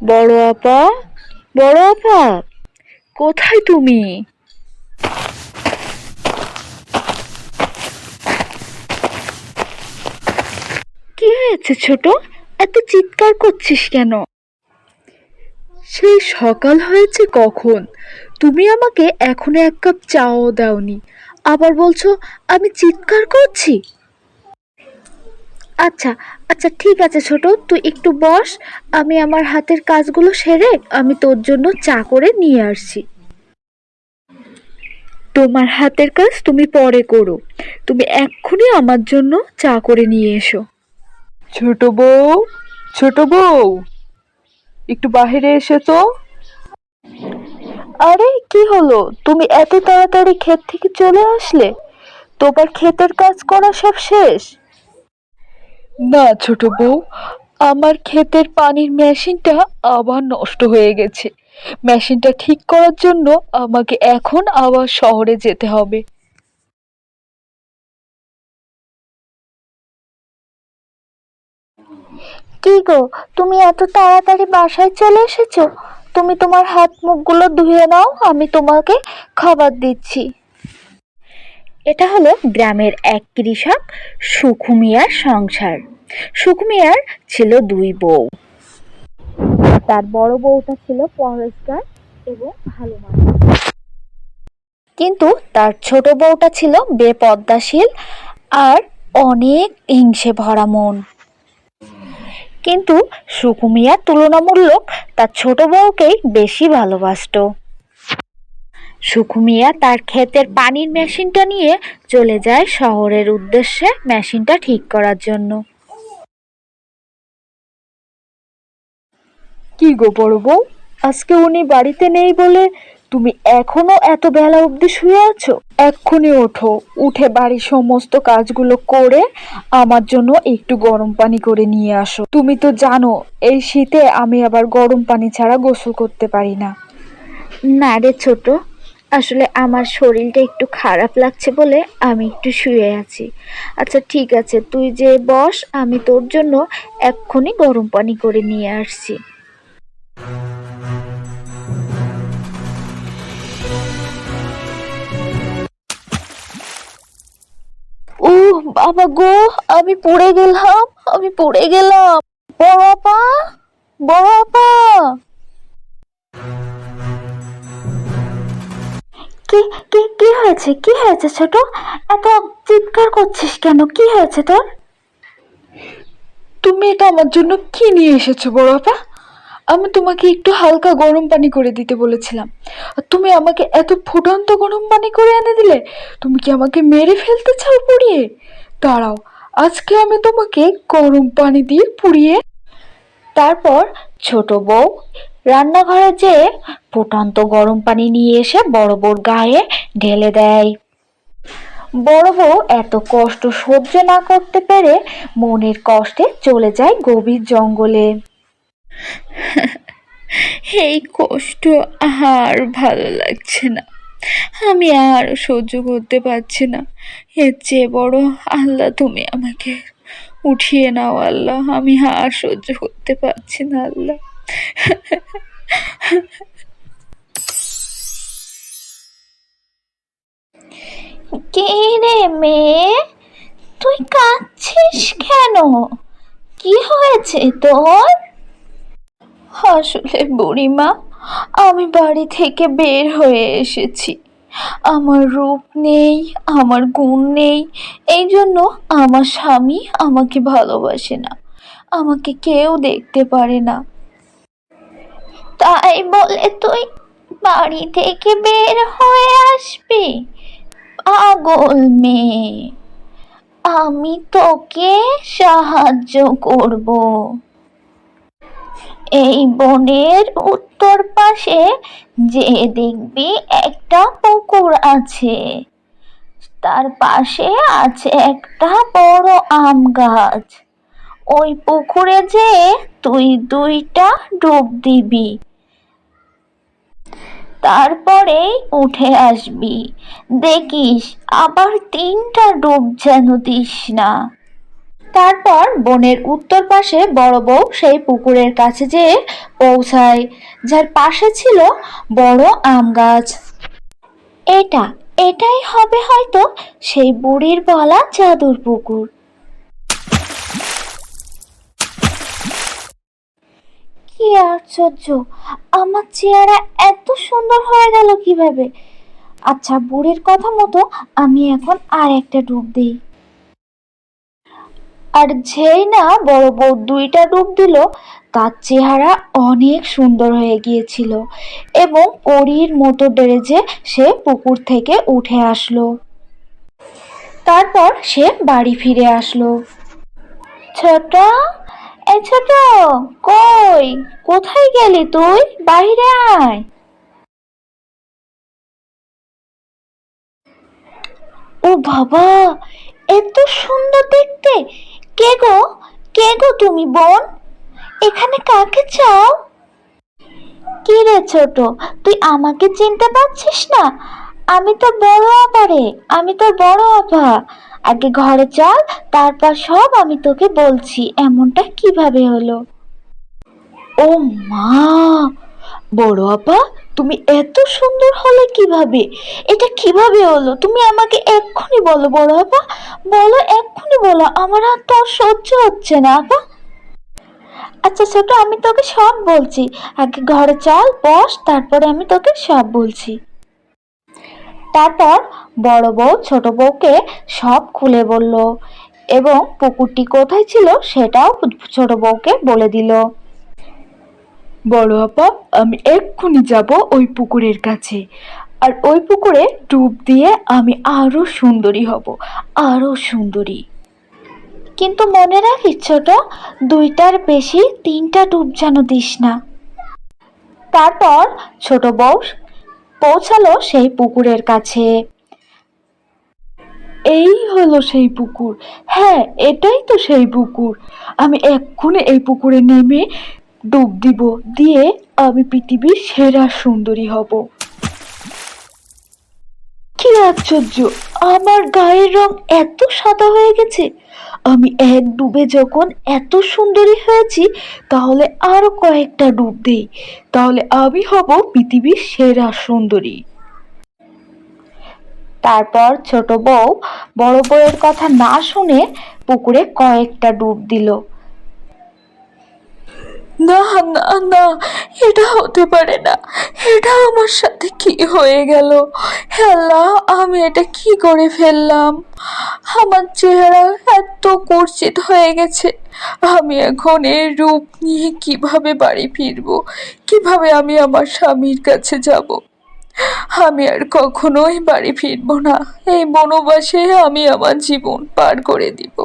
বড় আপা, বড় আপা, কোথায় তুমি? কি হয়েছে ছোট? এত চিৎকার করছিস কেন? সেই সকাল হয়েছে কখন? তুমি আমাকে এখনো এক কাপ চাও দাওনি, আবার বলছো আমি চিৎকার করছি। আচ্ছা, আচ্ছা ঠিক আছে ছোট, তুই একটু বস। আমি আমার হাতের কাজগুলো সেরে আমি তোর জন্য চা করে নিয়ে আসছি। তোমার হাতের কাজ তুমি পরে করো। তুমি এক্ষুনি আমার জন্য চা করে নিয়ে এসো। ছোট বউ, ছোট বউ, একটু বাহিরে এসো তো। আরে কি হলো, তুমি এত তাড়াতাড়ি ক্ষেত থেকে চলে আসলে? তোমার ক্ষেতের কাজ করা সব শেষ? না ছোট বউ, আমার ক্ষেতের পানির মেশিনটা আবার নষ্ট হয়ে গেছে। মেশিনটা ঠিক করার জন্য আমাকে এখন আবার শহরে যেতে হবে। কি গো, তুমি এত তাড়াতাড়ি বাসায় চলে এসেছো? তুমি তোমার হাত মুখগুলো ধুয়ে নাও, আমি তোমাকে খাবার দিচ্ছি। এটা হলো গ্রামের এক কৃষক সুখু মিয়ার সংসার। সুখু মিয়ার ছিল দুই বউ। তার বড় বউটা ছিল পরেশগার এবং ভালো মানুষ, কিন্তু তার ছোট বউটা ছিল বেপর্দাশীল আর অনেক হিংসে ভরা মন। কিন্তু সুখু মিয়া তুলনামূলক তার ছোট বউকেই বেশি ভালোবাসতো। সুখু মিয়া তার ক্ষেতের পানির মেশিনটা নিয়ে চলে যায় শহরের উদ্দেশ্যে মেশিনটা ঠিক করার জন্য। কি গো বড় বউ, আজকে উনি বাড়িতে নেই বলে তুমি এখনো এত বেলা অবধি শুয়ে আছো? এক্ষুনি ওঠো, উঠে বাড়ির সমস্ত কাজগুলো করে আমার জন্য একটু গরম পানি করে নিয়ে আসো। তুমি তো জানো এই শীতে আমি আবার গরম পানি ছাড়া গোসল করতে পারি না। না রে ছোট, আসলে আমার শরীরটা একটু খারাপ লাগছে বলে আমি একটু শুয়ে আছি। আচ্ছা ঠিক আছে, তুই যে বস, আমি তোর জন্য এক্ষুনি গরম পানি করে নিয়ে আসছি। বাবা গো, আমি পড়ে গেলাম, আমি পড়ে গেলাম। বড় আপা, বড় আপা। কি কি কি হয়েছে, কি হয়েছে ছোট? এত চিৎকার করছিস কেন, কি হয়েছে তোর? তুমি এটা আমার জন্য কি নিয়ে এসেছো বড় আপা? আমি তোমাকে একটু হালকা গরম পানি করে দিতে বলেছিলাম, আর তুমি আমাকে এত ফুটন্ত গরম পানি করে এনে দিলে। তুমি কি আমাকে মেরে ফেলতে চাও পুড়িয়ে? দাঁড়াও, আজকে আমি তোমাকে গরম পানি দিয়ে পুড়িয়ে। তারপর ছোট বউ রান্নাঘরে যেয়ে ফুটন্ত গরম পানি নিয়ে এসে বড় বউর গায়ে ঢেলে দেয়। বড় বউ এত কষ্ট সহ্য না করতে পেরে মনের কষ্টে চলে যায় গভীর জঙ্গলে। এই কষ্ট আর ভালো লাগছে না, আমি আর সহ্য করতে পারছি না। এর চেয়ে বড় আল্লাহ তুমি আমাকে উঠিয়ে নাও আল্লাহ, আমি আর সহ্য করতে পারছি না আল্লাহ। কে রে মেয়ে, তুই কাঁদছিস কেন? কি হয়েছে তোর? আসলে বুড়িমা, আমি বাড়ি থেকে বের হয়ে এসেছি। আমার রূপ নেই, আমার গুণ নেই, এই জন্য আমার স্বামী আমাকে ভালোবাসে না, আমাকে কেউ দেখতে পারে না। তাই বলে তুই বাড়ি থেকে বের হয়ে আসবি? পাগল মেয়ে, আমি তোকে সাহায্য করব। এই বনের উত্তর পাশে যে দেখবি একটা পুকুর আছে, তার পাশে আছে একটা বড় আম গাছ। ওই পুকুরে যে তুই 2টা ডুব দিবি, তারপরেই উঠে আসবি। দেখিস আবার 3টা ডুব যেন দিস না। তারপর বনের উত্তর পাশে বড় বউ সেই পুকুরের কাছে যেয়ে পৌঁছায়, যার পাশে ছিল বড় আম গাছ। এটাই হবে হয়তো সেই বুড়ির বলা জাদুর পুকুর। কি আশ্চর্য, আমার চেহারা এত সুন্দর হয়ে গেল কিভাবে? আচ্ছা, বুড়ির কথা মতো আমি এখন আর একটা ডুব দিই। আর যেই না বড় বউ দুইটা ডুব দিল, তার চেহারা অনেক সুন্দর হয়ে গিয়েছিল এবং পরীর মতো ডেরেজে সে পুকুর থেকে উঠে আসলো। তারপর সে বাড়ি ফিরে আসলো। ছোট, এই ছোট, কই, কোথায় গেলি তুই? বাইরে আয়। ও বাবা, এত সুন্দর দেখতে! কে গো, কে গো তুমি বোন? এখানে কাকে চাও? কি রে ছোট, তুই আমাকে চিনতে পারছিস না? আমি তো বড় আপা রে, আমি তোর বড় আপা। আগে ঘরে চল, তারপর সব আমি তোকে বলছি এমনটা কিভাবে হলো। ও মা, বড় আপা, তুমি এত সুন্দর হলে কিভাবে? এটা কিভাবে হলো? তুমি আমাকে এক্ষুনি বলো বড় আপা, বলো, এক্ষুনি বলো, আমার আর তো আর সহ্য হচ্ছে না আপা। আচ্ছা ছোট, আমি তোকে সব বলছি, আগে ঘরে চল, বস, তারপরে আমি তোকে সব বলছি। তারপর বড় বউ ছোট বউকে সব খুলে বলল এবং পুকুরটি কোথায় ছিল সেটাও ছোট বউকে বলে দিল। বড় আপা, আমি এক্ষুনি যাব ওই পুকুরের কাছে, আর ওই পুকুরে ডুব দিয়ে আমি আরো সুন্দরী হব, আরো সুন্দরী। কিন্তু মনে রাখিস ছোট, দুইটার বেশি তিনটা ডুব যেন দিস না। তারপর ছোট বউ পৌঁছালো সেই পুকুরের কাছে। এই হলো সেই পুকুর, হ্যাঁ এটাই তো সেই পুকুর। আমি এক্ষুনি এই পুকুরে নেমে ডুব দিব, দিয়ে আমি পৃথিবীর সেরা সুন্দরী হব। কি আশ্চর্য, আমার গায়ের রং এত সাদা হয়ে গেছে! আমি এক ডুবে যখন এত সুন্দরী হয়েছি, তাহলে আরো কয়েকটা ডুব দেই, তাহলে আমি হব পৃথিবীর সেরা সুন্দরী। তারপর ছোট বউ বড় বউয়ের কথা না শুনে পুকুরে কয়েকটা ডুব দিল। না না না, এটা হতে পারে না, এটা আমার সাথে কি হয়ে গেল? হে আল্লাহ, আমি এটা কি করে ফেললাম? আমার চেহারা এত কুৎসিত হয়ে গেছে। আমি এখন এই রূপ নিয়ে কিভাবে বাড়ি ফিরবো? কিভাবে আমি আমার স্বামীর কাছে যাব? আমি আর কখনোই বাড়ি ফিরবো না। এই বনবাসে আমি আমার জীবন পার করে দিব।